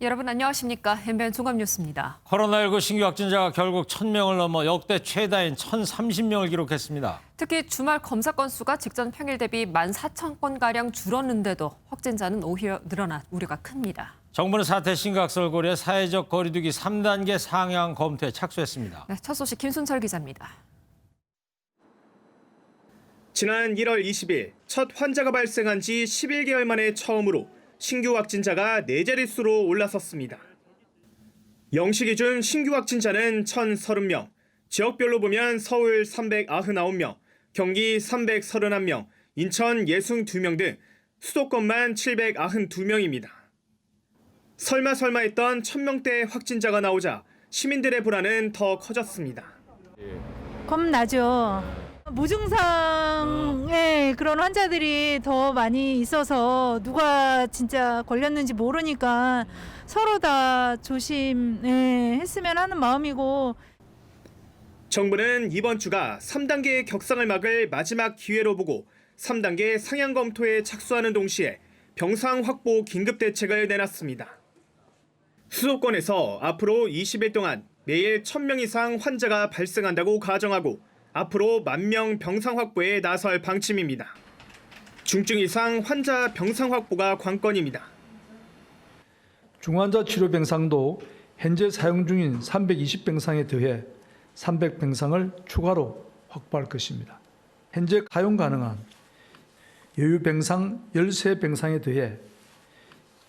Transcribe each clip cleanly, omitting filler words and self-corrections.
여러분 안녕하십니까? MBN 종합뉴스입니다. 코로나19 신규 확진자가 결국 1,000명을 넘어 역대 최다인 1,030명을 기록했습니다. 특히 주말 검사 건수가 직전 평일 대비 14,000건가량 줄었는데도 확진자는 오히려 늘어난 우려가 큽니다. 정부는 사태 심각성을 고려 사회적 거리두기 3단계 상향 검토에 착수했습니다. 네, 첫 소식 김순철 기자입니다. 지난 1월 20일 첫 환자가 발생한 지 11개월 만에 처음으로 신규 확진자가 4자릿수로 올라섰습니다. 영시 기준 신규 확진자는 1,030명, 지역별로 보면 서울 399명, 경기 331명, 인천 62명 등 수도권만 792명입니다. 설마 했던 1,000명대 확진자가 나오자 시민들의 불안은 더 커졌습니다. 겁나죠. 무증상의 그런 환자들이 더 많이 있어서 누가 진짜 걸렸는지 모르니까 서로 다 조심했으면 하는 마음이고. 정부는 이번 주가 3단계의 격상을 막을 마지막 기회로 보고 3단계 상향 검토에 착수하는 동시에 병상 확보 긴급 대책을 내놨습니다. 수도권에서 앞으로 20일 동안 매일 1,000명 이상 환자가 발생한다고 가정하고 앞으로 10,000명 병상 확보에 나설 방침입니다. 중증 이상 환자 병상 확보가 관건입니다. 중환자 치료 병상도 현재 사용 중인 320병상에 더해 300병상을 추가로 확보할 것입니다. 현재 가용 가능한 여유 병상 13병상에 더해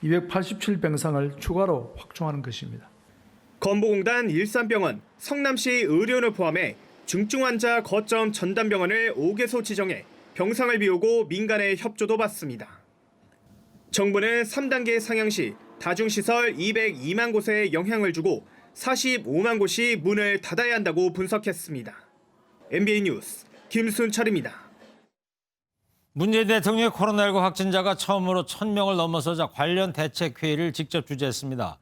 287병상을 추가로 확충하는 것입니다. 건보공단 일산병원, 성남시 의료원을 포함해 중증 환자 거점 전담병원을 5개소 지정해 병상을 비우고 민간의 협조도 받습니다. 정부는 3단계 상향 시 다중시설 202만 곳에 영향을 주고 45만 곳이 문을 닫아야 한다고 분석했습니다. MBN 뉴스 김순철입니다. 문재인 대통령의 코로나19 확진자가 처음으로 1,000명을 넘어서자 관련 대책회의를 직접 주재했습니다.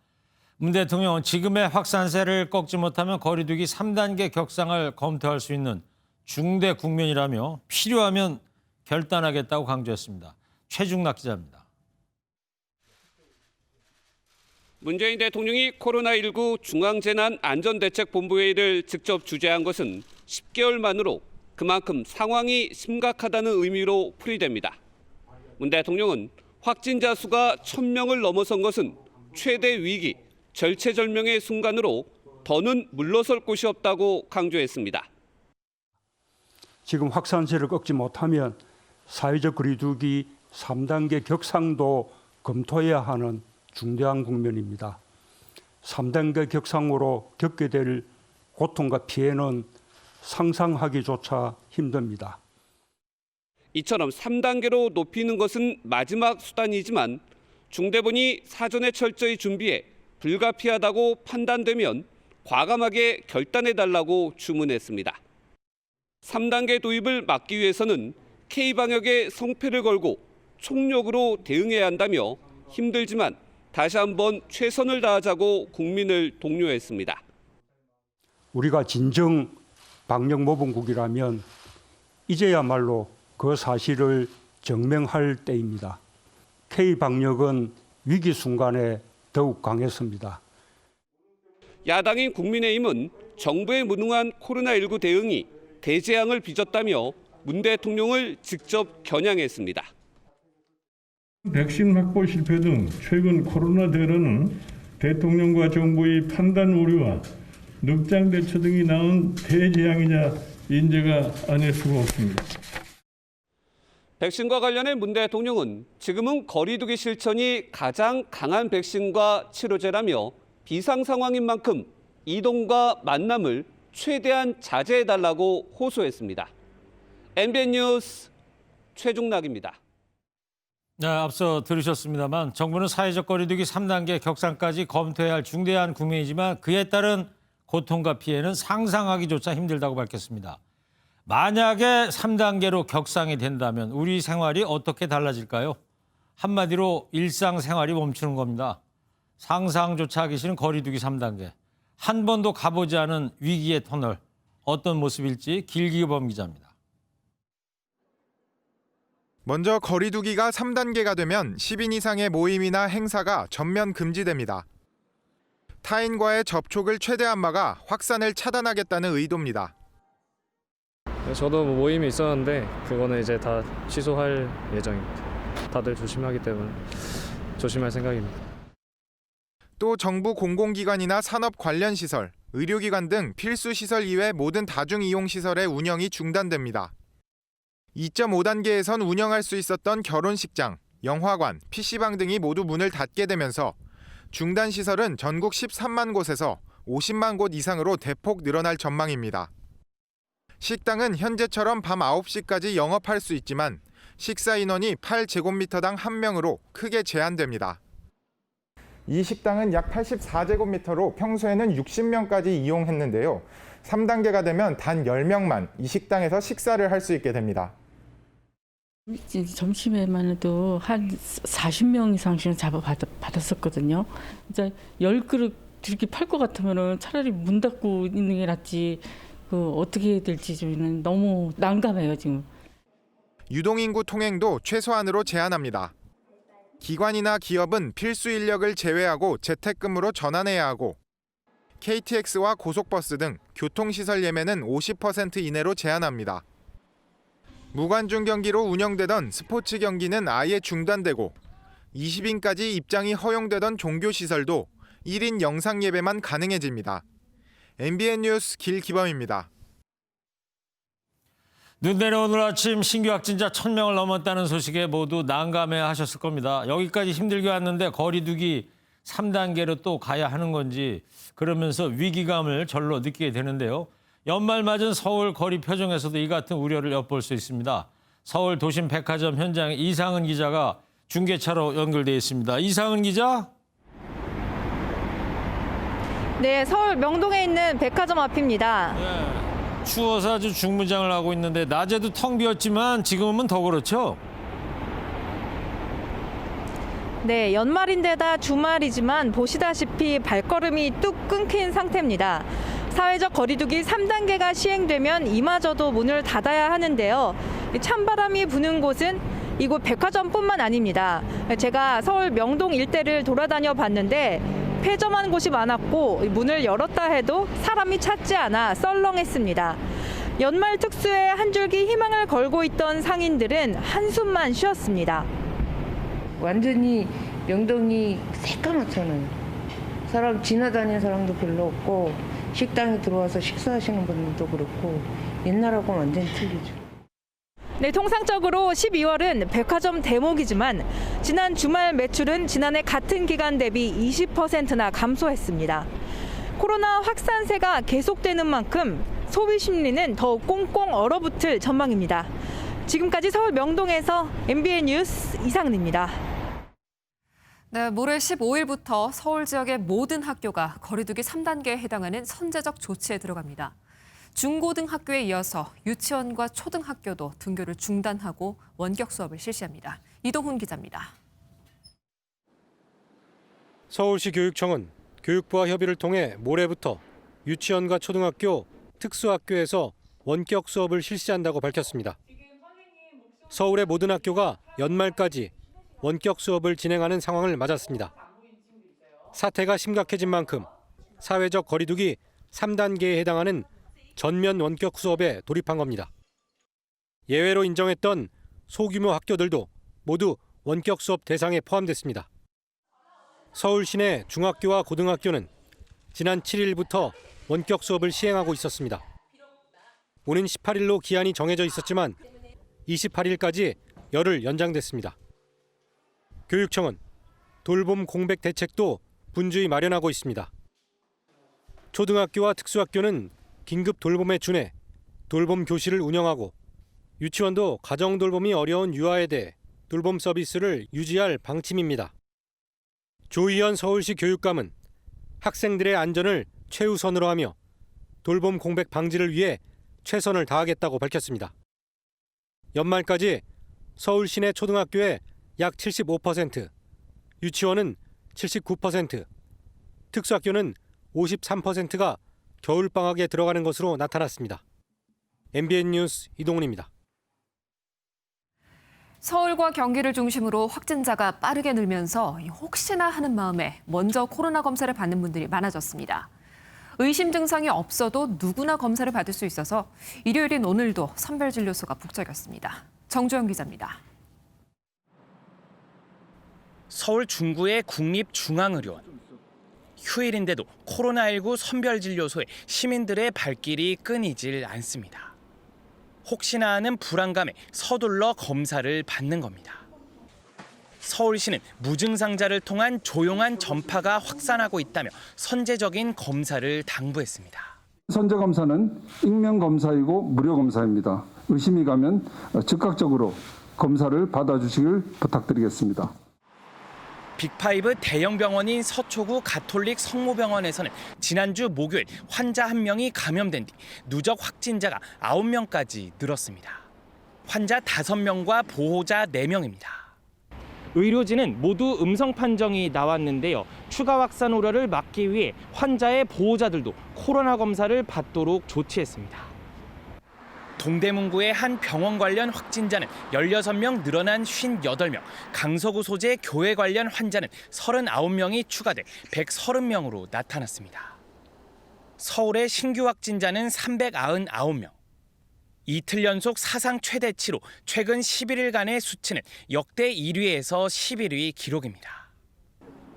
문 대통령은 지금의 확산세를 꺾지 못하면 거리두기 3단계 격상을 검토할 수 있는 중대 국면이라며 필요하면 결단하겠다고 강조했습니다. 최중락 기자입니다. 문재인 대통령이 코로나19 중앙재난안전대책본부회의를 직접 주재한 것은 10개월 만으로 그만큼 상황이 심각하다는 의미로 풀이됩니다. 문 대통령은 확진자 수가 1,000명을 넘어선 것은 최대 위기, 절체절명의 순간으로 더는 물러설 곳이 없다고 강조했습니다. 지금 확산세를 꺾지 못하면 사회적 거리두기 3단계 격상도 검토해야 하는 중대한 국면입니다. 3단계 격상으로 겪게 될 고통과 피해는 상상하기조차 힘듭니다. 이처럼 3단계로 높이는 것은 마지막 수단이지만 중대본이 사전에 철저히 준비해 불가피하다고 판단되면 과감하게 결단해달라고 주문했습니다. 3단계 도입을 막기 위해서는 K방역에 성패를 걸고 총력으로 대응해야 한다며 힘들지만 다시 한번 최선을 다하자고 국민을 독려했습니다. 우리가 진정 방역 모범국이라면 이제야말로 그 사실을 증명할 때입니다. K방역은 위기 순간에 더욱 강했습니다. 야당인 국민의힘은 정부의 무능한 코로나19 대응이 대재앙을 빚었다며 문 대통령을 직접 겨냥했습니다. 백신 확보 실패 등 최근 코로나 대란은 대통령과 정부의 판단 오류와 늑장 대처 등이 낳은 대재앙이자 인정가 아닐 수가 없습니다. 백신과 관련해 문 대통령은 지금은 거리두기 실천이 가장 강한 백신과 치료제라며 비상 상황인 만큼 이동과 만남을 최대한 자제해달라고 호소했습니다. MBN 뉴스 최중락입니다. 네, 앞서 들으셨습니다만 정부는 사회적 거리두기 3단계 격상까지 검토해야 할 중대한 국면이지만 그에 따른 고통과 피해는 상상하기조차 힘들다고 밝혔습니다. 만약에 3단계로 격상이 된다면 우리 생활이 어떻게 달라질까요? 한마디로 일상생활이 멈추는 겁니다. 상상조차 하기 싫은 거리두기 3단계. 한 번도 가보지 않은 위기의 터널. 어떤 모습일지 길기범 기자입니다. 먼저 거리두기가 3단계가 되면 10인 이상의 모임이나 행사가 전면 금지됩니다. 타인과의 접촉을 최대한 막아 확산을 차단하겠다는 의도입니다. 저도 모임이 있었는데 그거는 이제 다 취소할 예정입니다. 다들 조심하기 때문에 조심할 생각입니다. 또 정부 공공기관이나 산업 관련 시설, 의료기관 등 필수 시설 이외 모든 다중이용시설의 운영이 중단됩니다. 2.5단계에선 운영할 수 있었던 결혼식장, 영화관, PC방 등이 모두 문을 닫게 되면서 중단 시설은 전국 13만 곳에서 50만 곳 이상으로 대폭 늘어날 전망입니다. 식당은 현재처럼 밤 9시까지 영업할 수 있지만 식사 인원이 8제곱미터당 1명으로 크게 제한됩니다. 이 식당은 약 84제곱미터로 평소에는 60명까지 이용했는데요. 3단계가 되면 단 10명만 이 식당에서 식사를 할 수 있게 됩니다. 점심에만 해도 한 40명 이상씩은 받았었거든요. 이제 10그릇 이렇게 팔 것 같으면 차라리 문 닫고 있는 게 낫지. 어떻게 해야 될지 저희는 너무 난감해요, 지금. 유동인구 통행도 최소한으로 제한합니다. 기관이나 기업은 필수 인력을 제외하고 재택근무로 전환해야 하고 KTX와 고속버스 등 교통시설 예매는 50% 이내로 제한합니다. 무관중 경기로 운영되던 스포츠 경기는 아예 중단되고 20인까지 입장이 허용되던 종교시설도 1인 영상 예배만 가능해집니다. MBN 뉴스 길기범입니다. 눈 내려 오늘 아침 신규 확진자 1000명을 넘었다는 소식에 모두 난감해 하셨을 겁니다. 여기까지 힘들게 왔는데 거리두기 3단계로 또 가야 하는 건지 그러면서 위기감을 절로 느끼게 되는데요. 연말 맞은 서울 거리 표정에서도 이 같은 우려를 엿볼 수 있습니다. 서울 도심 백화점 현장에 이상은 기자가 중계차로 연결돼 있습니다. 이상은 기자. 네, 서울 명동에 있는 백화점 앞입니다. 네, 추워서 아주 중무장을 하고 있는데 낮에도 텅 비었지만 지금은 더 그렇죠? 네, 연말인데다 주말이지만 보시다시피 발걸음이 뚝 끊긴 상태입니다. 사회적 거리두기 3단계가 시행되면 이마저도 문을 닫아야 하는데요. 찬바람이 부는 곳은 이곳 백화점뿐만 아닙니다. 제가 서울 명동 일대를 돌아다녀 봤는데 폐점한 곳이 많았고 문을 열었다 해도 사람이 찾지 않아 썰렁했습니다. 연말 특수에 한 줄기 희망을 걸고 있던 상인들은 한숨만 쉬었습니다. 완전히 명동이 새까맣잖아요. 사람 지나다니는 사람도 별로 없고 식당에 들어와서 식사하시는 분들도 그렇고 옛날하고는 완전히 틀리죠. 네, 통상적으로 12월은 백화점 대목이지만 지난 주말 매출은 지난해 같은 기간 대비 20%나 감소했습니다. 코로나 확산세가 계속되는 만큼 소비 심리는 더욱 꽁꽁 얼어붙을 전망입니다. 지금까지 서울 명동에서 MBN 뉴스 이상은입니다. 네, 모레 15일부터 서울 지역의 모든 학교가 거리두기 3단계에 해당하는 선제적 조치에 들어갑니다. 중고등학교에 이어서 유치원과 초등학교도 등교를 중단하고 원격 수업을 실시합니다. 이동훈 기자입니다. 서울시 교육청은 교육부와 협의를 통해 모레부터 유치원과 초등학교, 특수학교에서 원격 수업을 실시한다고 밝혔습니다. 서울의 모든 학교가 연말까지 원격 수업을 진행하는 상황을 맞았습니다. 사태가 심각해진 만큼 사회적 거리두기 3단계에 해당하는 전면 원격 수업에 돌입한 겁니다. 예외로 인정했던 소규모 학교들도 모두 원격 수업 대상에 포함됐습니다. 서울 시내 중학교와 고등학교는 지난 7일부터 원격 수업을 시행하고 있었습니다. 오는 18일로 기한이 정해져 있었지만 28일까지 열흘 연장됐습니다. 교육청은 돌봄 공백 대책도 분주히 마련하고 있습니다. 초등학교와 특수학교는 긴급 돌봄에 준해 돌봄 교실을 운영하고 유치원도 가정 돌봄이 어려운 유아에 대해 돌봄 서비스를 유지할 방침입니다. 조희연 서울시 교육감은 학생들의 안전을 최우선으로 하며 돌봄 공백 방지를 위해 최선을 다하겠다고 밝혔습니다. 연말까지 서울 시내 초등학교의 약 75%, 유치원은 79%, 특수학교는 53%가 겨울방학에 들어가는 것으로 나타났습니다. MBN 뉴스 이동훈입니다. 서울과 경기를 중심으로 확진자가 빠르게 늘면서 혹시나 하는 마음에 먼저 코로나 검사를 받는 분들이 많아졌습니다. 의심 증상이 없어도 누구나 검사를 받을 수 있어서 일요일인 오늘도 선별진료소가 북적였습니다. 정주영 기자입니다. 서울 중구의 국립중앙의료원. 휴일인데도 코로나19 선별진료소에 시민들의 발길이 끊이질 않습니다. 혹시나 하는 불안감에 서둘러 검사를 받는 겁니다. 서울시는 무증상자를 통한 조용한 전파가 확산하고 있다며 선제적인 검사를 당부했습니다. 선제 검사는 익명 검사이고 무료 검사입니다. 의심이 가면 즉각적으로 검사를 받아주시길 부탁드리겠습니다. 빅5 대형 병원인 서초구 가톨릭 성모병원에서는 지난주 목요일 환자 1명이 감염된 뒤 누적 확진자가 9명까지 늘었습니다. 환자 5명과 보호자 4명입니다. 의료진은 모두 음성 판정이 나왔는데요. 추가 확산 우려를 막기 위해 환자의 보호자들도 코로나 검사를 받도록 조치했습니다. 동대문구의 한 병원 관련 확진자는 16명 늘어난 58명, 강서구 소재 교회 관련 환자는 39명이 추가돼 130명으로 나타났습니다. 서울의 신규 확진자는 399명. 이틀 연속 사상 최대치로 최근 11일간의 수치는 역대 1위에서 11위 기록입니다.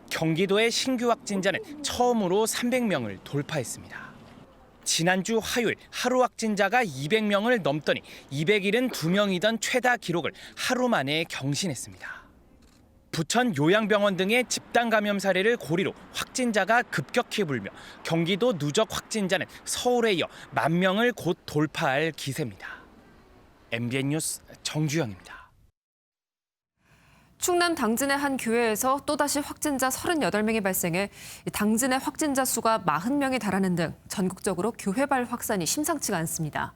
경기도의 신규 확진자는 처음으로 300명을 돌파했습니다. 지난주 화요일 하루 확진자가 200명을 넘더니 272명이던 최다 기록을 하루 만에 경신했습니다. 부천 요양병원 등의 집단 감염 사례를 고리로 확진자가 급격히 불며 경기도 누적 확진자는 서울에 이어 10,000명을 곧 돌파할 기세입니다. MBN 뉴스 정주영입니다. 충남 당진의 한 교회에서 또다시 확진자 38명이 발생해 당진의 확진자 수가 40명에 달하는 등 전국적으로 교회발 확산이 심상치가 않습니다.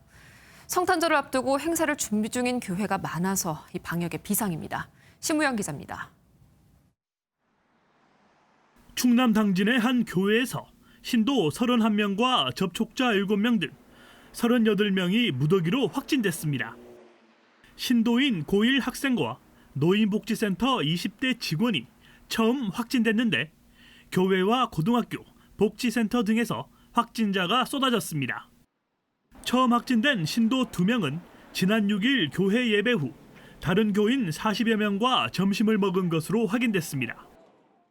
성탄절을 앞두고 행사를 준비 중인 교회가 많아서 이 방역에 비상입니다. 심우영 기자입니다. 충남 당진의 한 교회에서 신도 31명과 접촉자 7명 등 38명이 무더기로 확진됐습니다. 신도인 고1 학생과 노인복지센터 20대 직원이 처음 확진됐는데 교회와 고등학교, 복지센터 등에서 확진자가 쏟아졌습니다. 처음 확진된 신도 2명은 지난 6일 교회 예배 후 다른 교인 40여 명과 점심을 먹은 것으로 확인됐습니다.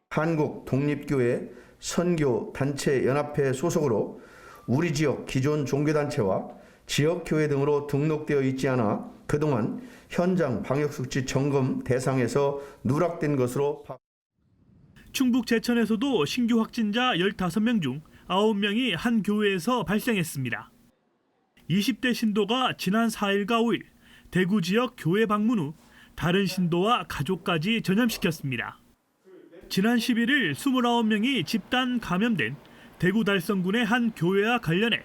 한국 독립교회 선교단체연합회 소속으로 우리 지역 기존 종교단체와 지역교회 등으로 등록되어 있지 않아 그동안 현장 방역수칙 점검 대상에서 누락된 것으로 충북 제천에서도 신규 확진자 15명 중 9명이 한 교회에서 발생했습니다. 20대 신도가 지난 4일과 5일 대구 지역 교회 방문 후 다른 신도와 가족까지 전염시켰습니다. 지난 11일 29명이 집단 감염된 대구 달성군의 한 교회와 관련해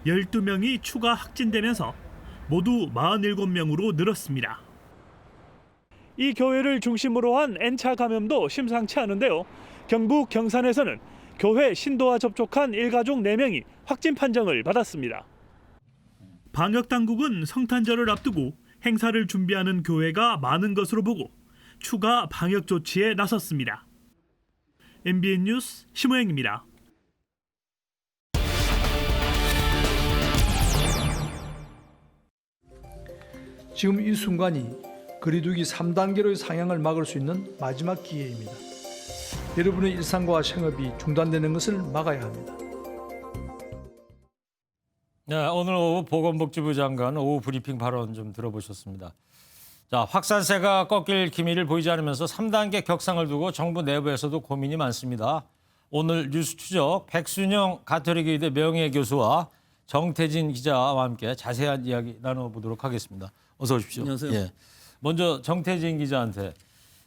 12명이 추가 확진되면서 모두 47명으로 늘었습니다. 이 교회를 중심으로 한 N차 감염도 심상치 않은데요. 경북 경산에서는 교회 신도와 접촉한 일가족 4명이 확진 판정을 받았습니다. 방역당국은 성탄절을 앞두고 행사를 준비하는 교회가 많은 것으로 보고 추가 방역 조치에 나섰습니다. MBN 뉴스 심호영입니다. 지금 이 순간이 거리두기 3단계로의 상향을 막을 수 있는 마지막 기회입니다. 여러분의 일상과 생업이 중단되는 것을 막아야 합니다. 네, 오늘 오후 보건복지부 장관 오후 브리핑 발언 좀 들어보셨습니다. 자, 확산세가 꺾일 기미를 보이지 않으면서 3단계 격상을 두고 정부 내부에서도 고민이 많습니다. 오늘 뉴스 추적 백순영 가톨릭 의대 명예교수와 정태진 기자와 함께 자세한 이야기 나눠보도록 하겠습니다. 어서 오십시오. 안녕하세요. 예. 먼저 정태진 기자한테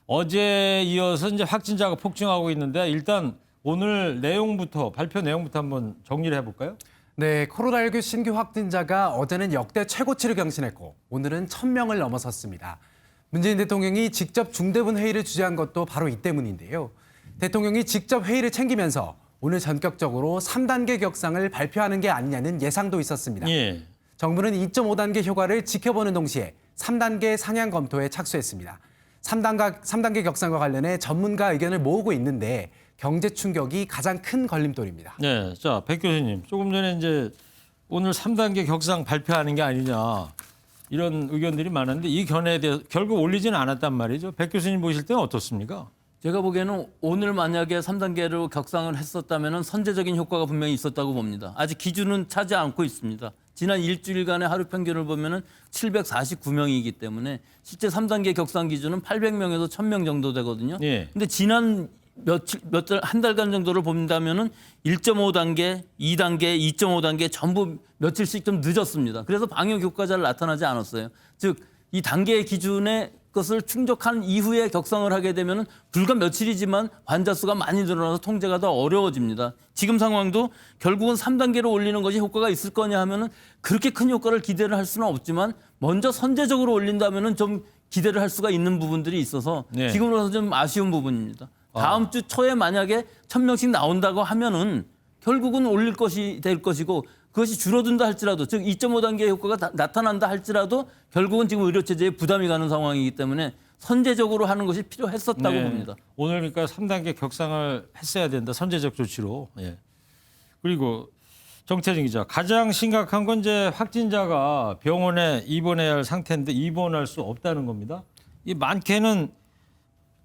어제 이어서 이제 확진자가 폭증하고 있는데 일단 오늘 내용부터 발표 내용부터 한번 정리를 해볼까요? 네, 코로나19 신규 확진자가 어제는 역대 최고치를 경신했고 오늘은 1,000명을 넘어섰습니다. 문재인 대통령이 직접 중대본 회의를 주재한 것도 바로 이 때문인데요. 대통령이 직접 회의를 챙기면서 오늘 전격적으로 3단계 격상을 발표하는 게 아니냐는 예상도 있었습니다. 예. 정부는 2.5단계 효과를 지켜보는 동시에 3단계 상향 검토에 착수했습니다. 3단계 격상과 관련해 전문가 의견을 모으고 있는데 경제 충격이 가장 큰 걸림돌입니다. 네, 자, 백 교수님, 조금 전에 이제 오늘 3단계 격상 발표하는 게 아니냐 이런 의견들이 많은데 이 견해에 대해서 결국 올리지는 않았단 말이죠. 백 교수님 보실 때는 어떻습니까? 제가 보기에는 오늘 만약에 3단계로 격상을 했었다면 선제적인 효과가 분명히 있었다고 봅니다. 아직 기준은 차지 않고 있습니다. 지난 일주일간의 하루 평균을 보면은 749명이기 때문에 실제 3단계 격상 기준은 800명에서 1000명 정도 되거든요. 예. 근데 지난 한 달간 정도를 본다면은 1.5단계, 2단계, 2.5단계 전부 며칠씩 좀 늦었습니다. 그래서 방역 효과가 잘 나타나지 않았어요. 즉, 이 단계의 기준에 것을 충족한 이후에 격상을 하게 되면 불과 며칠이지만 환자 수가 많이 늘어나서 통제가 더 어려워집니다. 지금 상황도 결국은 3단계로 올리는 것이 효과가 있을 거냐 하면은 그렇게 큰 효과를 기대를 할 수는 없지만 먼저 선제적으로 올린다면은 좀 기대를 할 수가 있는 부분들이 있어서 네. 지금으로서 좀 아쉬운 부분입니다. 다음 주 초에 만약에 1000명씩 나온다고 하면은 결국은 올릴 것이 될 것이고 그것이 줄어든다 할지라도 즉 2.5단계의 효과가 나타난다 할지라도 결국은 지금 의료체제에 부담이 가는 상황이기 때문에 선제적으로 하는 것이 필요했었다고 네. 봅니다. 오늘 그러니까 3단계 격상을 했어야 된다. 선제적 조치로. 예. 그리고 정태진 기자, 가장 심각한 건 이제 확진자가 병원에 입원해야 할 상태인데 입원할 수 없다는 겁니다. 이 많게는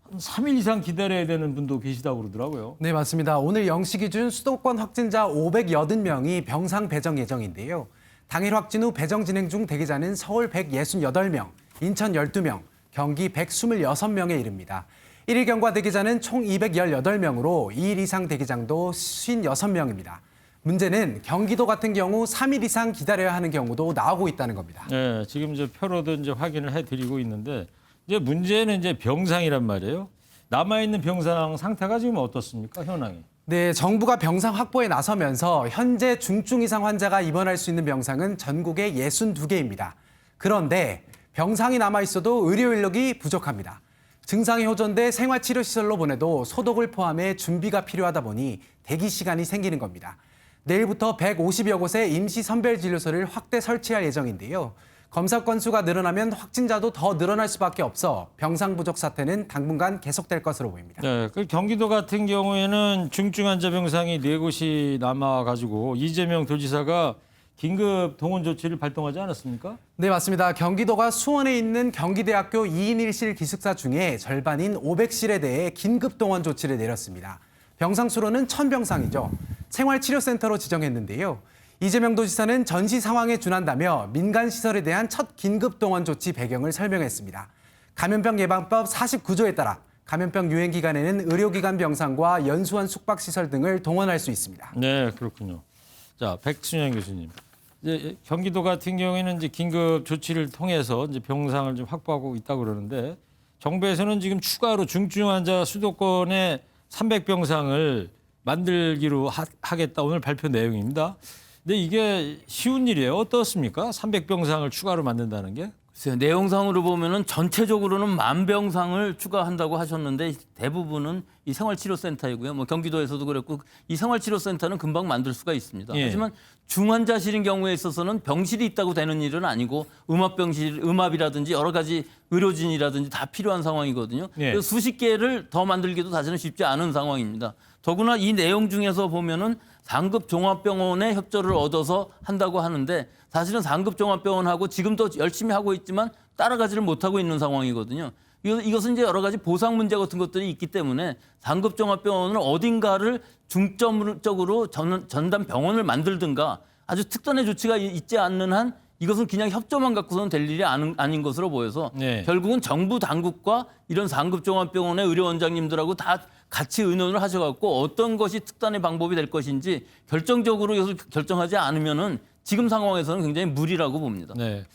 한 3일 이상 기다려야 되는 분도 계시다고 그러더라고요. 네, 맞습니다. 오늘 0시 기준 수도권 확진자 580명이 병상 배정 예정인데요. 당일 확진 후 배정 진행 중 대기자는 서울 168명, 인천 12명, 경기 126명에 이릅니다. 1일 경과 대기자는 총 218명으로 2일 이상 대기장도 56명입니다. 문제는 경기도 같은 경우 3일 이상 기다려야 하는 경우도 나오고 있다는 겁니다. 네, 지금 이제 표로도 이제 확인을 해드리고 있는데 이제 문제는 이제 병상이란 말이에요. 남아 있는 병상 상태가 지금 어떻습니까, 현황이? 네, 정부가 병상 확보에 나서면서 현재 중증 이상 환자가 입원할 수 있는 병상은 전국에 62개입니다. 그런데 병상이 남아 있어도 의료 인력이 부족합니다. 증상이 호전돼 생활치료시설로 보내도 소독을 포함해 준비가 필요하다 보니 대기 시간이 생기는 겁니다. 내일부터 150여 곳에 임시 선별진료소를 확대 설치할 예정인데요. 검사 건수가 늘어나면 확진자도 더 늘어날 수밖에 없어 병상 부족 사태는 당분간 계속될 것으로 보입니다. 네, 그 경기도 같은 경우에는 중증 환자 병상이 4곳이 남아가지고 이재명 도지사가 긴급 동원 조치를 발동하지 않았습니까? 네, 맞습니다. 경기도가 수원에 있는 경기대학교 2인 1실 기숙사 중에 절반인 500실에 대해 긴급 동원 조치를 내렸습니다. 병상 수로는 1000병상이죠. 생활치료센터로 지정했는데요. 이재명 도지사는 전시 상황에 준한다며 민간 시설에 대한 첫 긴급 동원 조치 배경을 설명했습니다. 감염병 예방법 49조에 따라 감염병 유행 기간에는 의료기관 병상과 연수원 숙박시설 등을 동원할 수 있습니다. 네, 그렇군요. 자, 백순영 교수님. 이제 경기도 같은 경우에는 이제 긴급 조치를 통해서 이제 병상을 좀 확보하고 있다고 그러는데 정부에서는 지금 추가로 중증 환자 수도권에 300병상을 만들기로 하겠다. 오늘 발표 내용입니다. 근데 이게 쉬운 일이에요. 어떻습니까? 300병상을 추가로 만든다는 게? 글쎄요, 내용상으로 보면은 전체적으로는 10,000병상을 추가한다고 하셨는데 대부분은 이 생활치료센터이고요. 뭐 경기도에서도 그랬고 이 생활치료센터는 금방 만들 수가 있습니다. 예. 하지만 중환자실인 경우에 있어서는 병실이 있다고 되는 일은 아니고 음압병실, 음압이라든지 여러 가지 의료진이라든지 다 필요한 상황이거든요. 예. 그래서 수십 개를 더 만들기도 사실은 쉽지 않은 상황입니다. 더구나 이 내용 중에서 보면은 상급 종합병원의 협조를 얻어서 한다고 하는데 사실은 상급 종합병원하고 지금도 열심히 하고 있지만 따라가지를 못하고 있는 상황이거든요. 이것은 이제 여러 가지 보상 문제 같은 것들이 있기 때문에 상급 종합병원은 어딘가를 중점적으로 전담 병원을 만들든가 아주 특단의 조치가 있지 않는 한 이것은 그냥 협조만 갖고서는 될 일이 아닌 것으로 보여서 네. 결국은 정부 당국과 이런 상급 종합병원의 의료원장님들하고 다 같이 의논을 하셔갖고 어떤 것이 특단의 방법이 될 것인지 결정적으로 이것을 결정하지 않으면은 지금 상황에서는 굉장히 무리라고 봅니다. 네.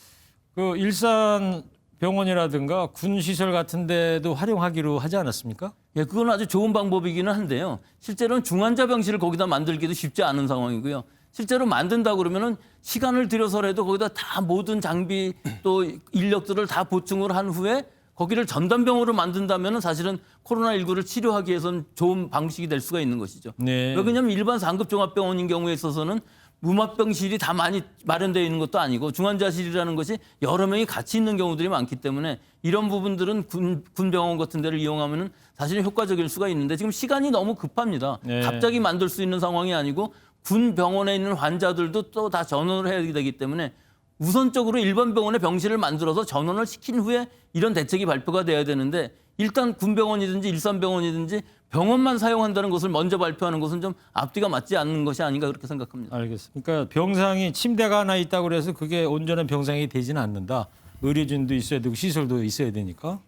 그 일산 병원이라든가 군 시설 같은 데도 활용하기로 하지 않았습니까? 예, 그건 아주 좋은 방법이기는 한데요. 실제로는 중환자 병실을 거기다 만들기도 쉽지 않은 상황이고요. 실제로 만든다 그러면은 시간을 들여서라도 거기다 다 모든 장비 또 인력들을 다 보충을 한 후에 거기를 전담병으로 만든다면은 사실은 코로나19를 치료하기 위해서는 좋은 방식이 될 수가 있는 것이죠. 네. 왜냐하면 일반 상급 종합병원인 경우에 있어서는 무맛병실이 다 많이 마련되어 있는 것도 아니고 중환자실이라는 것이 여러 명이 같이 있는 경우들이 많기 때문에 이런 부분들은 군병원 같은 데를 이용하면은 사실 효과적일 수가 있는데 지금 시간이 너무 급합니다. 네. 갑자기 만들 수 있는 상황이 아니고 군 병원에 있는 환자들도 또 다 전원을 해야 되기 때문에 우선적으로 일반 병원에 병실을 만들어서 전원을 시킨 후에 이런 대책이 발표가 돼야 되는데 일단 군병원이든지 일산병원이든지 병원만 사용한다는 것을 먼저 발표하는 것은 좀 앞뒤가 맞지 않는 것이 아닌가 그렇게 생각합니다. 알겠습니다. 그러니까 병상이 침대가 하나 있다고 해서 그게 온전한 병상이 되지는 않는다. 의료진도 있어야 되고 시설도 있어야 되니까.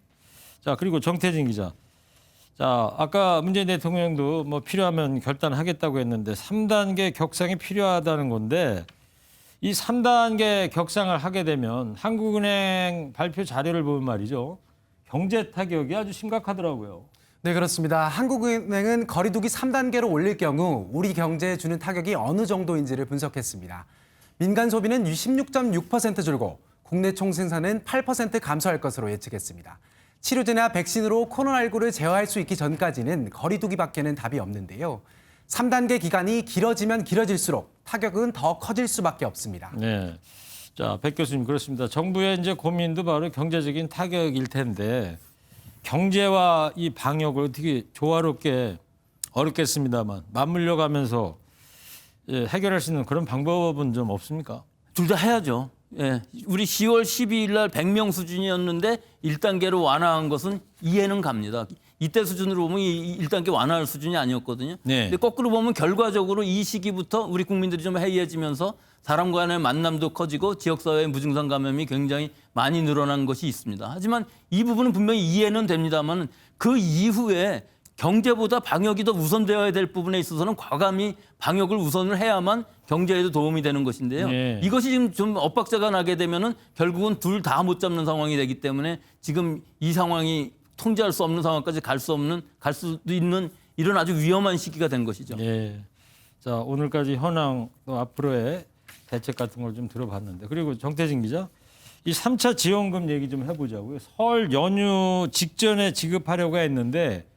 자, 그리고 정태진 기자. 자, 아까 문재인 대통령도 뭐 필요하면 결단하겠다고 했는데 3단계 격상이 필요하다는 건데 이 3단계 격상을 하게 되면 한국은행 발표 자료를 보면 말이죠. 경제 타격이 아주 심각하더라고요. 네, 그렇습니다. 한국은행은 거리두기 3단계로 올릴 경우 우리 경제에 주는 타격이 어느 정도인지를 분석했습니다. 민간 소비는 16.6% 줄고 국내 총생산은 8% 감소할 것으로 예측했습니다. 치료제나 백신으로 코로나19를 제어할 수 있기 전까지는 거리두기밖에는 답이 없는데요. 3단계 기간이 길어지면 길어질수록 타격은 더 커질 수밖에 없습니다. 네. 자, 백 교수님 그렇습니다. 정부의 이제 고민도 바로 경제적인 타격일 텐데 경제와 이 방역을 어떻게 조화롭게 어렵겠습니다만 맞물려 가면서 해결할 수 있는 그런 방법은 좀 없습니까? 둘 다 해야죠. 예, 우리 10월 12일 날 100명 수준이었는데 1단계로 완화한 것은 이해는 갑니다. 이때 수준으로 보면 1단계 완화할 수준이 아니었거든요. 네. 근데 거꾸로 보면 결과적으로 이 시기부터 우리 국민들이 좀 해이해지면서 사람 간의 만남도 커지고 지역사회의 무증상 감염이 굉장히 많이 늘어난 것이 있습니다. 하지만 이 부분은 분명히 이해는 됩니다만 그 이후에 경제보다 방역이 더 우선되어야 될 부분에 있어서는 과감히 방역을 우선을 해야만 경제에도 도움이 되는 것인데요. 네. 이것이 지금 좀 엇박자가 나게 되면은 결국은 둘 다 못 잡는 상황이 되기 때문에 지금 이 상황이 통제할 수 없는 상황까지 갈 수도 있는 이런 아주 위험한 시기가 된 것이죠. 예. 자, 오늘까지 현황 또 앞으로의 대책 같은 걸 좀 들어봤는데 그리고 정태진 기자 이 3차 지원금 얘기 좀 해보자고요. 설 연휴 직전에 지급하려고 했는데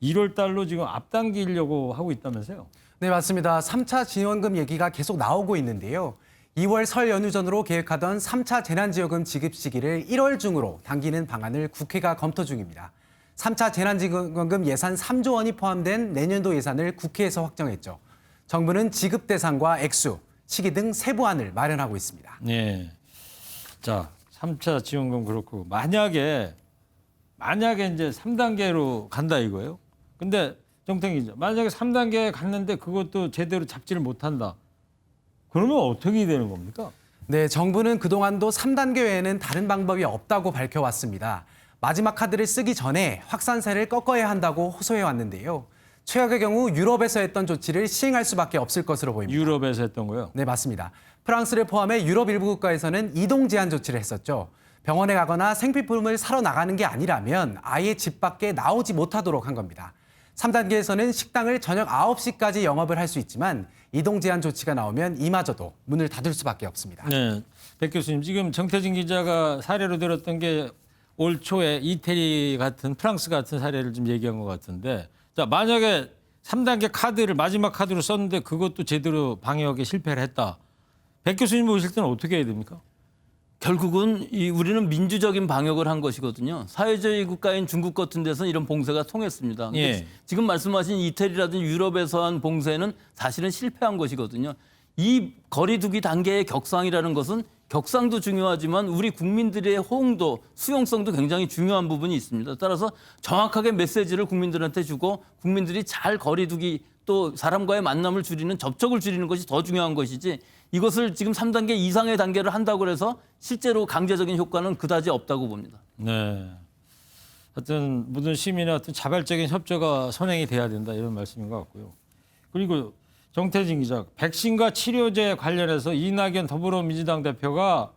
1월 달로 지금 앞당기려고 하고 있다면서요? 네, 맞습니다. 3차 지원금 얘기가 계속 나오고 있는데요. 2월 설 연휴 전으로 계획하던 3차 재난지원금 지급 시기를 1월 중으로 당기는 방안을 국회가 검토 중입니다. 3차 재난지원금 예산 3조 원이 포함된 내년도 예산을 국회에서 확정했죠. 정부는 지급 대상과 액수, 시기 등 세부안을 마련하고 있습니다. 네. 자, 3차 지원금 그렇고 만약에 이제 3단계로 간다 이거예요. 근데 정태진 기자, 만약에 3단계에 갔는데 그것도 제대로 잡지를 못한다. 그러면 어떻게 되는 겁니까? 네, 정부는 그동안도 3단계 외에는 다른 방법이 없다고 밝혀왔습니다. 마지막 카드를 쓰기 전에 확산세를 꺾어야 한다고 호소해 왔는데요. 최악의 경우 유럽에서 했던 조치를 시행할 수밖에 없을 것으로 보입니다. 유럽에서 했던 거요? 네, 맞습니다. 프랑스를 포함해 유럽 일부 국가에서는 이동 제한 조치를 했었죠. 병원에 가거나 생필품을 사러 나가는 게 아니라면 아예 집 밖에 나오지 못하도록 한 겁니다. 3단계에서는 식당을 저녁 9시까지 영업을 할 수 있지만 이동 제한 조치가 나오면 이마저도 문을 닫을 수밖에 없습니다. 네, 백 교수님 지금 정태진 기자가 사례로 들었던 게 올 초에 이태리 같은 프랑스 같은 사례를 좀 얘기한 것 같은데 자 만약에 3단계 카드를 마지막 카드로 썼는데 그것도 제대로 방역에 실패를 했다. 백 교수님 보실 때는 어떻게 해야 됩니까? 결국은 우리는 민주적인 방역을 한 것이거든요. 사회주의 국가인 중국 같은 데서는 이런 봉쇄가 통했습니다. 근데 예. 지금 말씀하신 이태리라든지 유럽에서 한 봉쇄는 사실은 실패한 것이거든요. 이 거리두기 단계의 격상이라는 것은 격상도 중요하지만 우리 국민들의 호응도, 수용성도 굉장히 중요한 부분이 있습니다. 따라서 정확하게 메시지를 국민들한테 주고 국민들이 잘 거리두기 또 사람과의 만남을 줄이는 접촉을 줄이는 것이 더 중요한 것이지 이것을 지금 3단계 이상의 단계를 한다고 해서 실제로 강제적인 효과는 그다지 없다고 봅니다. 네. 하여튼 모든 시민의 어떤 자발적인 협조가 선행이 돼야 된다 이런 말씀인 것 같고요. 그리고 정태진 기자, 백신과 치료제 관련해서 이낙연 더불어민주당 대표가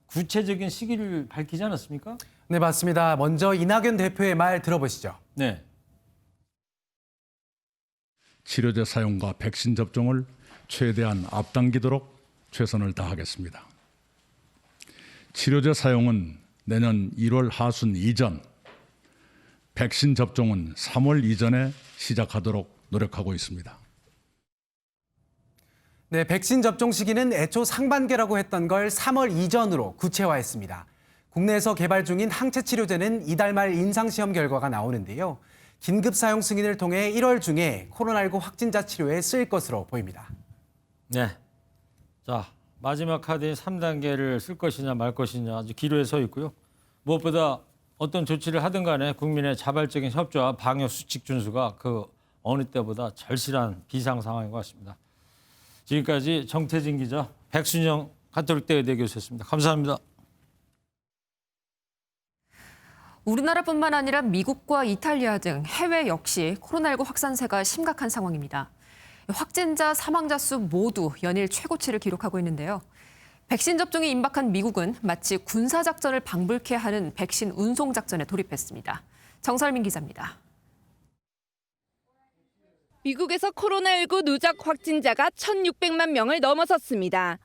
구체적인 시기를 밝히지 않았습니까? 네, 맞습니다. 먼저 이낙연 대표의 말 들어보시죠. 네. 치료제 사용과 백신 접종을 최대한 앞당기도록 최선을 다하겠습니다. 치료제 사용은 내년 1월 하순 이전, 백신 접종은 3월 이전에 시작하도록 노력하고 있습니다. 네, 백신 접종 시기는 애초 상반기라고 했던 걸 3월 이전으로 구체화했습니다. 국내에서 개발 중인 항체 치료제는 이달 말 임상시험 결과가 나오는데요. 긴급 사용 승인을 통해 1월 중에 코로나19 확진자 치료에 쓰일 것으로 보입니다. 네. 자, 마지막 카드인 3단계를 쓸 것이냐 말 것이냐 아주 기로에 서 있고요. 무엇보다 어떤 조치를 하든 간에 국민의 자발적인 협조와 방역 수칙 준수가 그 어느 때보다 절실한 비상 상황인 것 같습니다. 지금까지 정태진 기자, 백순영 가톨릭대 의대 교수였습니다. 감사합니다. 우리나라뿐만 아니라 미국과 이탈리아 등 해외 역시 코로나19 확산세가 심각한 상황입니다. 확진자, 사망자 수 모두 연일 최고치를 기록하고 있는데요. 백신 접종이 임박한 미국은 마치 군사작전을 방불케 하는 백신 운송작전에 돌입했습니다. 정설민 기자입니다. 미국에서 코로나19 누적 확진자가 1,600만 명을 넘어섰습니다.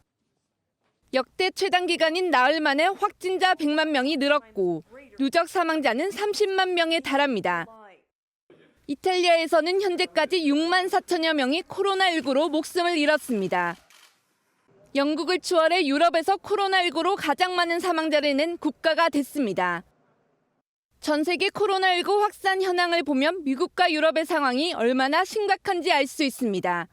역대 최단 기간인 나흘 만에 확진자 100만 명이 늘었고 누적 사망자는 30만 명에 달합니다. 이탈리아에서는 현재까지 6만 4천여 명이 코로나19로 목숨을 잃었습니다. 영국을 추월해 유럽에서 코로나19로 가장 많은 사망자를 낸 국가가 됐습니다. 전 세계 코로나19 확산 현황을 보면 미국과 유럽의 상황이 얼마나 심각한지 알 수 있습니다.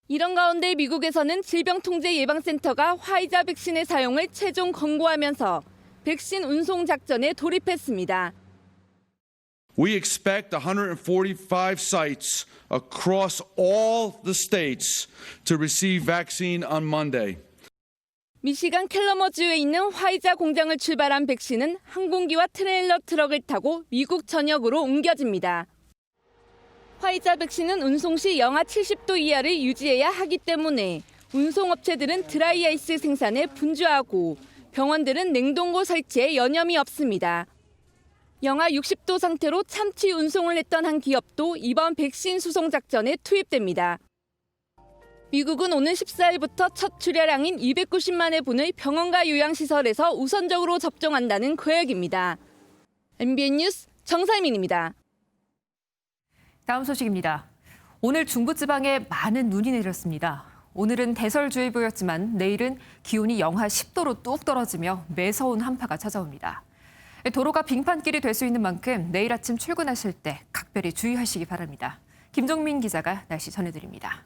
이런 가운데 미국에서는 질병통제예방센터가 화이자 백신의 사용을 최종 권고하면서 백신 운송 작전에 돌입했습니다. We expect 145 sites across all the states to receive vaccine on Monday. 미시간 캘러머주에 있는 화이자 공장을 출발한 백신은 항공기와 트레일러 트럭을 타고 미국 전역으로 옮겨집니다. 화이자 백신은 운송 시 영하 70도 이하를 유지해야 하기 때문에 운송업체들은 드라이아이스 생산에 분주하고 병원들은 냉동고 설치에 여념이 없습니다. 영하 60도 상태로 참치 운송을 했던 한 기업도 이번 백신 수송 작전에 투입됩니다. 미국은 오는 14일부터 첫 출혈량인 290만 회분을 병원과 요양시설에서 우선적으로 접종한다는 계획입니다. MBN 뉴스 정살민입니다. 다음 소식입니다. 오늘 중부지방에 많은 눈이 내렸습니다. 오늘은 대설주의보였지만 내일은 기온이 영하 10도로 뚝 떨어지며 매서운 한파가 찾아옵니다. 도로가 빙판길이 될 수 있는 만큼 내일 아침 출근하실 때 각별히 주의하시기 바랍니다. 김종민 기자가 날씨 전해드립니다.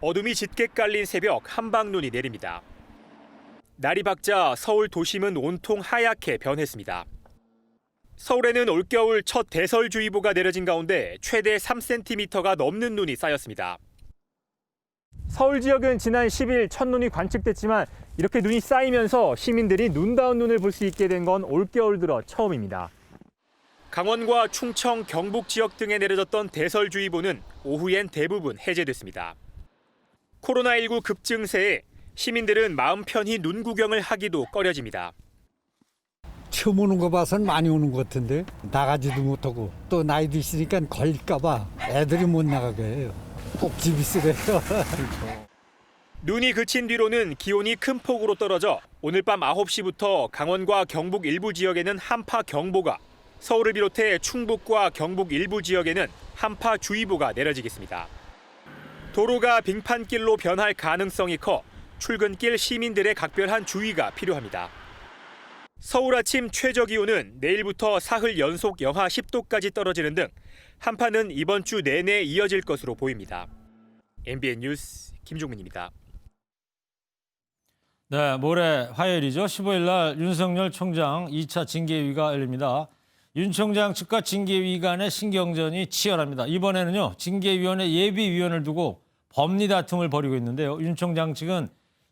어둠이 짙게 깔린 새벽 한방눈이 내립니다. 날이 밝자 서울 도심은 온통 하얗게 변했습니다. 서울에는 올겨울 첫 대설주의보가 내려진 가운데 최대 3cm가 넘는 눈이 쌓였습니다. 서울 지역은 지난 10일 첫눈이 관측됐지만 이렇게 눈이 쌓이면서 시민들이 눈다운 눈을 볼 수 있게 된 건 올겨울 들어 처음입니다. 강원과 충청, 경북 지역 등에 내려졌던 대설주의보는 오후엔 대부분 해제됐습니다. 코로나19 급증세에 시민들은 마음 편히 눈 구경을 하기도 꺼려집니다. 처음 오는 거 봐서는 많이 오는 것 같은데 나가지도 못하고 또 나이도 있으니까 걸릴까 봐 애들이 못 나가게 해요. 꼭 집이 쓰래요. 눈이 그친 뒤로는 기온이 큰 폭으로 떨어져 오늘 밤 9시부터 강원과 경북 일부 지역에는 한파 경보가, 서울을 비롯해 충북과 경북 일부 지역에는 한파주의보가 내려지겠습니다. 도로가 빙판길로 변할 가능성이 커 출근길 시민들의 각별한 주의가 필요합니다. 서울 아침 최저 기온은 내일부터 사흘 연속 영하 10도까지 떨어지는 등 한파는 이번 주 내내 이어질 것으로 보입니다. MBN 뉴스 김종민입니다. 네, 모레 화요일이죠. 15일 날 윤석열 총장 2차 징계위가 열립니다. 윤 총장 측과 징계위 간의 신경전이 치열합니다. 이번에는요, 징계위원회 예비위원을 두고 법리 다툼을 벌이고 있는데요. 윤 총장 측은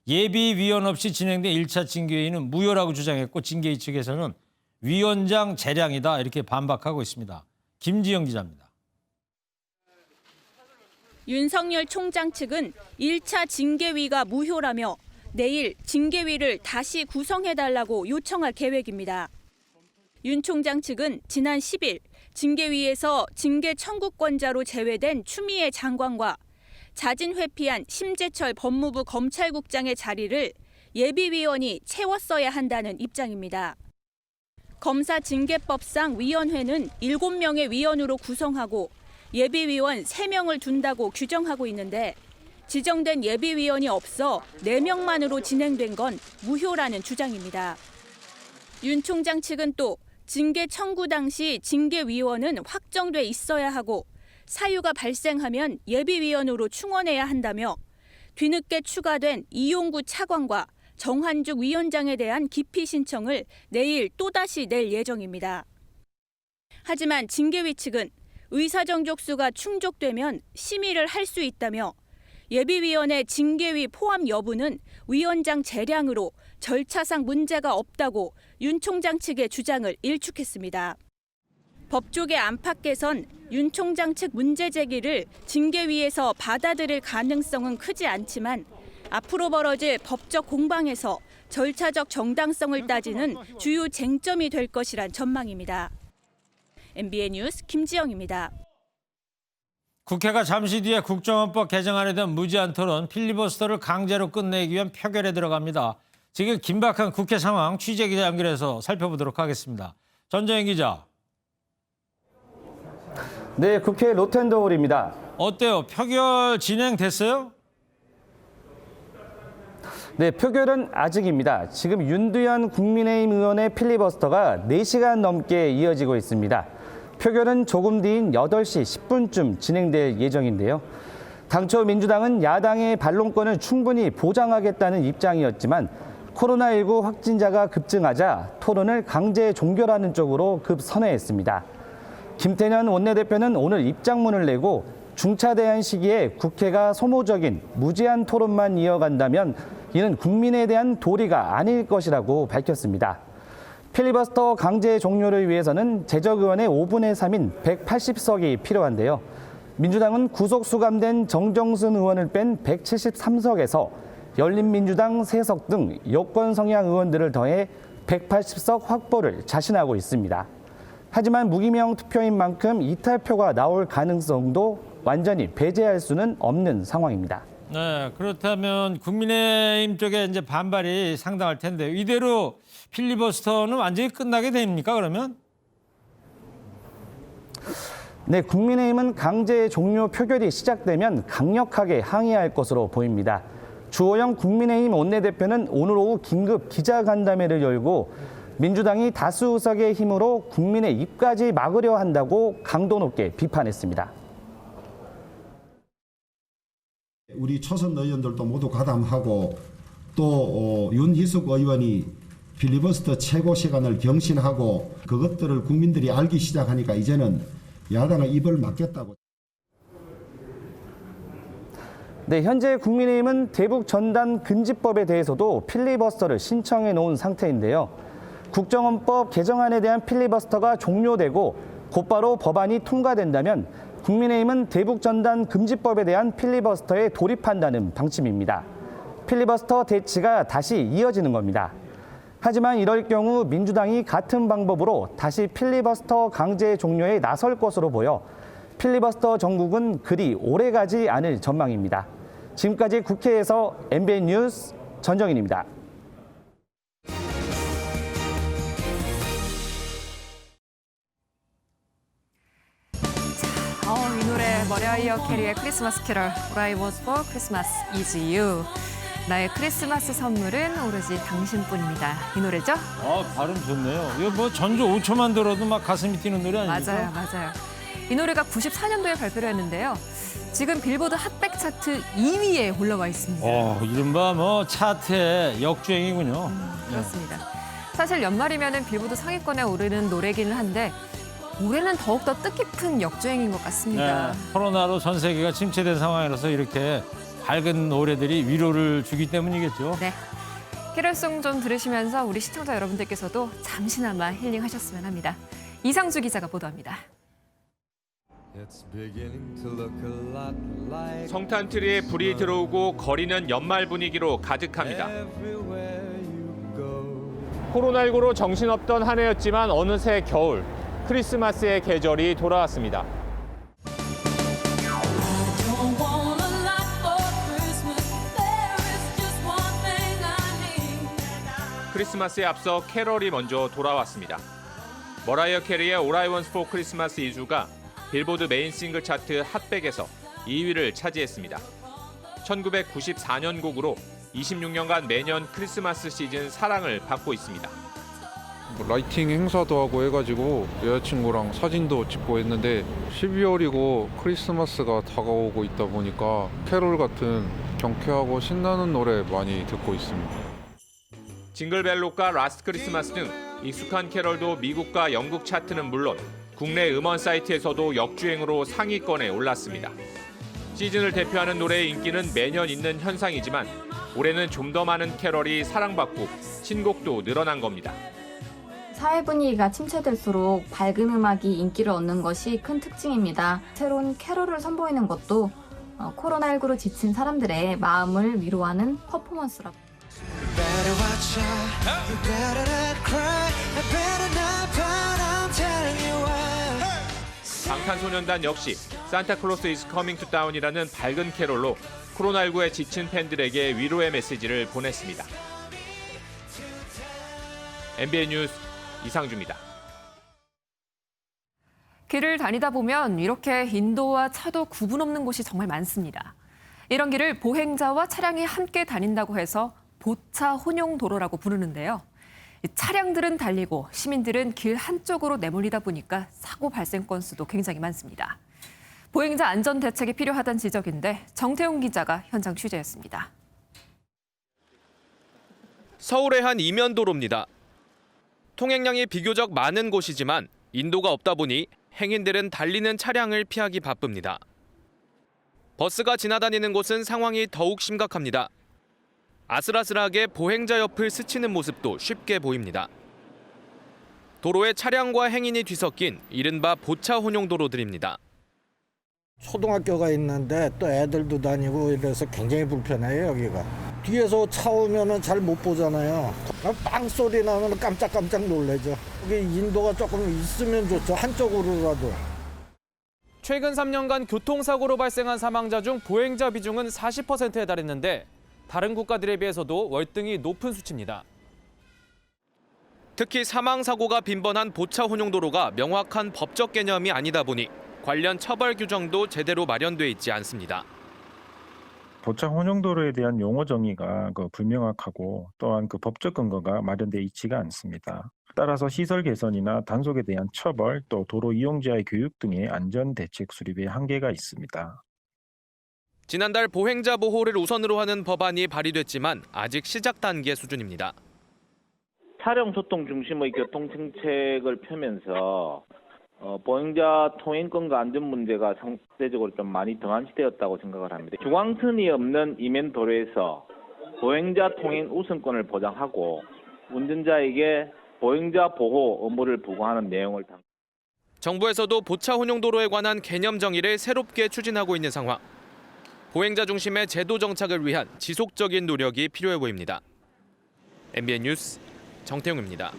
예비위원 없이 진행된 1차 징계회의는 무효라고 주장했고 징계위 측에서는 위원장 재량이다 이렇게 반박하고 있습니다. 김지영 기자입니다. 윤석열 총장 측은 1차 징계위가 무효라며 내일 징계위를 다시 구성해달라고 요청할 계획입니다. 윤 총장 측은 지난 10일 징계위에서 징계 청구권자로 제외된 추미애 장관과 자진 회피한 심재철 법무부 검찰국장의 자리를 예비위원이 채웠어야 한다는 입장입니다. 검사징계법상 위원회는 7명의 위원으로 구성하고 예비위원 3명을 둔다고 규정하고 있는데 지정된 예비위원이 없어 4명만으로 진행된 건 무효라는 주장입니다. 윤 총장 측은 또 징계 청구 당시 징계위원은 확정돼 있어야 하고 사유가 발생하면 예비위원으로 충원해야 한다며 뒤늦게 추가된 이용구 차관과 정한죽 위원장에 대한 기피 신청을 내일 또다시 낼 예정입니다. 하지만 징계위 측은 의사정족수가 충족되면 심의를 할 수 있다며 예비위원회 징계위 포함 여부는 위원장 재량으로 절차상 문제가 없다고 윤 총장 측의 주장을 일축했습니다. 법조계 안팎에선 윤 총장 측 문제 제기를 징계위에서 받아들일 가능성은 크지 않지만 앞으로 벌어질 법적 공방에서 절차적 정당성을 따지는 주요 쟁점이 될 것이란 전망입니다. MBN 뉴스 김지영입니다. 국회가 잠시 뒤에 국정원법 개정안에 대한 무제한 토론 필리버스터를 강제로 끝내기 위한 표결에 들어갑니다. 지금 긴박한 국회 상황 취재기자 연결해서 살펴보도록 하겠습니다. 전정현 기자. 네, 국회 로텐더홀입니다. 어때요? 표결 진행됐어요? 네, 표결은 아직입니다. 지금 윤두현 국민의힘 의원의 필리버스터가 4시간 넘게 이어지고 있습니다. 표결은 조금 뒤인 8시 10분쯤 진행될 예정인데요. 당초 민주당은 야당의 반론권을 충분히 보장하겠다는 입장이었지만 코로나19 확진자가 급증하자 토론을 강제 종결하는 쪽으로 급선회했습니다. 김태년 원내대표는 오늘 입장문을 내고 중차대한 시기에 국회가 소모적인 무제한 토론만 이어간다면 이는 국민에 대한 도리가 아닐 것이라고 밝혔습니다. 필리버스터 강제 종료를 위해서는 재적의원의 5분의 3인 180석이 필요한데요. 민주당은 구속 수감된 정정순 의원을 뺀 173석에서 열린민주당 3석 등 여권 성향 의원들을 더해 180석 확보를 자신하고 있습니다. 하지만 무기명 투표인 만큼 이탈표가 나올 가능성도 완전히 배제할 수는 없는 상황입니다. 네, 그렇다면 국민의힘 쪽에 이제 반발이 상당할 텐데 이대로 필리버스터는 완전히 끝나게 됩니까, 그러면? 네, 국민의힘은 강제 종료 표결이 시작되면 강력하게 항의할 것으로 보입니다. 주호영 국민의힘 원내대표는 오늘 오후 긴급 기자간담회를 열고 민주당이 다수 의석의 힘으로 국민의 입까지 막으려 한다고 강도 높게 비판했습니다. 우리 초선 의원들도 모두 가담하고 또 윤희숙 의원이 필리버스터 최고 시간을 경신하고 그것들을 국민들이 알기 시작하니까 이제는 야당의 입을 막겠다고. 네, 현재 국민의힘은 대북 전단 금지법에 대해서도 필리버스터를 신청해 놓은 상태인데요. 국정원법 개정안에 대한 필리버스터가 종료되고 곧바로 법안이 통과된다면 국민의힘은 대북 전단 금지법에 대한 필리버스터에 돌입한다는 방침입니다. 필리버스터 대치가 다시 이어지는 겁니다. 하지만 이럴 경우 민주당이 같은 방법으로 다시 필리버스터 강제 종료에 나설 것으로 보여 필리버스터 정국은 그리 오래가지 않을 전망입니다. 지금까지 국회에서 MBN 뉴스 전정인입니다. 이 노래 머라이어 캐리의 크리스마스 캐럴 All I Want for Christmas is You. 나의 크리스마스 선물은 오로지 당신뿐입니다. 이 노래죠? 발음 좋네요. 이거 뭐 전주 5초만 들어도 막 가슴이 뛰는 노래 아닙니까? 맞아요. 이 노래가 94년도에 발표를 했는데요. 지금 빌보드 핫백 차트 2위에 올라와 있습니다. 이른바 뭐 차트의 역주행이군요. 그렇습니다. 사실 연말이면은 빌보드 상위권에 오르는 노래기는 한데 올해는 더욱더 뜻깊은 역주행인 것 같습니다. 네, 코로나로 전 세계가 침체된 상황이라서 이렇게 밝은 노래들이 위로를 주기 때문이겠죠. 네. 캐럴송 좀 들으시면서 우리 시청자 여러분들께서도 잠시나마 힐링하셨으면 합니다. 이상주 기자가 보도합니다. 성탄트리에 불이 들어오고 거리는 연말 분위기로 가득합니다. 코로나19로 정신없던 한 해였지만 어느새 겨울, 크리스마스의 계절이 돌아왔습니다. 크리스마스에 앞서 캐럴이 먼저 돌아왔습니다. 머라이어 캐리의 All I Want for Christmas is You가 빌보드 메인 싱글 차트 핫100에서 2위를 차지했습니다. 1994년 곡으로 26년간 매년 크리스마스 시즌 사랑을 받고 있습니다. 라이팅 행사도 하고 해가지고 여자친구랑 사진도 찍고 했는데 12월이고 크리스마스가 다가오고 있다 보니까 캐롤 같은 경쾌하고 신나는 노래 많이 듣고 있습니다. 징글벨록과 라스트 크리스마스 등 익숙한 캐럴도 미국과 영국 차트는 물론 국내 음원 사이트에서도 역주행으로 상위권에 올랐습니다. 시즌을 대표하는 노래의 인기는 매년 있는 현상이지만 올해는 좀 더 많은 캐럴이 사랑받고 신곡도 늘어난 겁니다. 사회 분위기가 침체될수록 밝은 음악이 인기를 얻는 것이 큰 특징입니다. 새로운 캐롤을 선보이는 것도 코로나19로 지친 사람들의 마음을 위로하는 퍼포먼스라고. 방탄소년단 역시 산타클로스 is coming to town이라는 밝은 캐롤로 코로나19에 지친 팬들에게 위로의 메시지를 보냈습니다. MBN 뉴스 이상주입니다. 길을 다니다 보면 이렇게 인도와 차도 구분 없는 곳이 정말 많습니다. 이런 길을 보행자와 차량이 함께 다닌다고 해서 보차 혼용 도로라고 부르는데요. 차량들은 달리고 시민들은 길 한쪽으로 내몰리다 보니까 사고 발생 건수도 굉장히 많습니다. 보행자 안전 대책이 필요하다는 지적인데 정태용 기자가 현장 취재했습니다. 서울의 한 이면도로입니다. 통행량이 비교적 많은 곳이지만 인도가 없다 보니 행인들은 달리는 차량을 피하기 바쁩니다. 버스가 지나다니는 곳은 상황이 더욱 심각합니다. 아슬아슬하게 보행자 옆을 스치는 모습도 쉽게 보입니다. 도로에 차량과 행인이 뒤섞인 이른바 보차 혼용 도로들입니다. 초등학교가 있는데 또 애들도 다니고 이래서 굉장히 불편해요, 여기가. 뒤에서 차 오면은 잘 못 보잖아요. 빵 소리 나면 깜짝깜짝 놀라죠. 여기 인도가 조금 있으면 좋죠, 한쪽으로라도. 최근 3년간 교통사고로 발생한 사망자 중 보행자 비중은 40%에 달했는데 다른 국가들에 비해서도 월등히 높은 수치입니다. 특히 사망사고가 빈번한 보차 혼용도로가 명확한 법적 개념이 아니다 보니 관련 처벌 규정도 제대로 마련돼 있지 않습니다. 보차 혼용도로에 대한 용어 정의가 불명확하고 또한 법적 근거가 마련돼 있지가 않습니다. 따라서 시설 개선이나 단속에 대한 처벌, 또 도로 이용자의 교육 등의 안전 대책 수립에 한계가 있습니다. 지난달 보행자 보호를 우선으로 하는 법안이 발의됐지만 아직 시작 단계 수준입니다. 차량 소통 중심의 교통 정책을 펴면서 보행자 통행권과 안전 문제가 상대적으로 좀 많이 등한시되었다고 생각을 합니다. 중앙선이 없는 이면도로에서 보행자 통행 우선권을 보장하고 운전자에게 보행자 보호 의무를 부과하는 내용을 정부에서도 보차 혼용도로에 관한 개념 정의를 새롭게 추진하고 있는 상황. 보행자 중심의 제도 정착을 위한 지속적인 노력이 필요해 보입니다. MBN 뉴스 정태용입니다.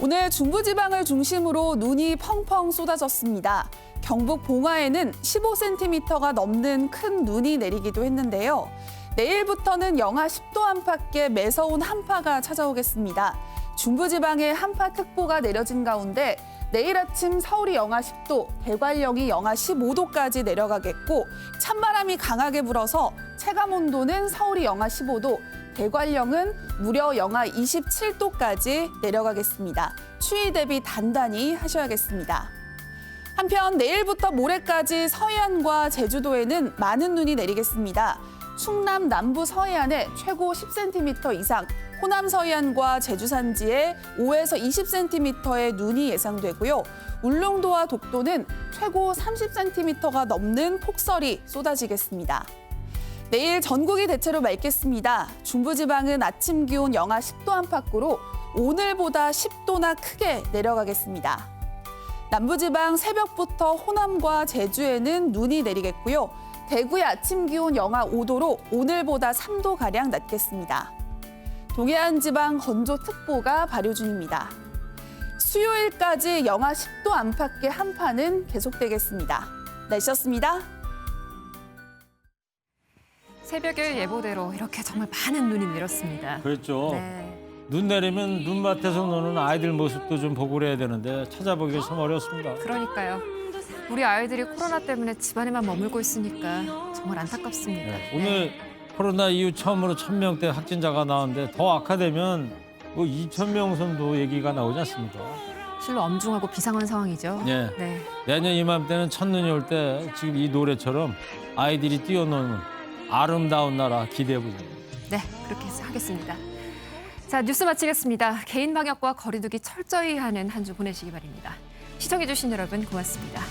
오늘 중부지방을 중심으로 눈이 펑펑 쏟아졌습니다. 경북 봉화에는 15cm가 넘는 큰 눈이 내리기도 했는데요. 내일부터는 영하 10도 안팎의 매서운 한파가 찾아오겠습니다. 중부지방에 한파특보가 내려진 가운데 내일 아침 서울이 영하 10도, 대관령이 영하 15도까지 내려가겠고 찬바람이 강하게 불어서 체감온도는 서울이 영하 15도, 대관령은 무려 영하 27도까지 내려가겠습니다. 추위 대비 단단히 하셔야겠습니다. 한편 내일부터 모레까지 서해안과 제주도에는 많은 눈이 내리겠습니다. 충남 남부 서해안에 최고 10cm 이상, 호남 서해안과 제주 산지에 5에서 20cm의 눈이 예상되고요. 울릉도와 독도는 최고 30cm가 넘는 폭설이 쏟아지겠습니다. 내일 전국이 대체로 맑겠습니다. 중부지방은 아침 기온 영하 10도 안팎으로 오늘보다 10도나 크게 내려가겠습니다. 남부지방 새벽부터 호남과 제주에는 눈이 내리겠고요. 대구의 아침 기온 영하 5도로 오늘보다 3도가량 낮겠습니다. 동해안 지방 건조특보가 발효 중입니다. 수요일까지 영하 10도 안팎의 한파는 계속되겠습니다. 날씨였습니다. 새벽의 예보대로 이렇게 정말 많은 눈이 내렸습니다. 그렇죠. 네. 눈 내리면 눈밭에서 노는 아이들 모습도 좀 보고 그래야 되는데 찾아보기가 참 어렵습니다. 그러니까요. 우리 아이들이 코로나 때문에 집안에만 머물고 있으니까 정말 안타깝습니다. 오늘 코로나 이후 처음으로 1,000명대 확진자가 나왔는데 더 악화되면 뭐 2,000명 선도 얘기가 나오지 않습니까? 실로 엄중하고 비상한 상황이죠. 네. 네. 내년 이맘때는 첫눈이 올 때 지금 이 노래처럼 아이들이 뛰어노는 아름다운 나라 기대해보죠. 네, 그렇게 하겠습니다. 자, 뉴스 마치겠습니다. 개인 방역과 거리두기 철저히 하는 한 주 보내시기 바랍니다. 시청해주신 여러분 고맙습니다.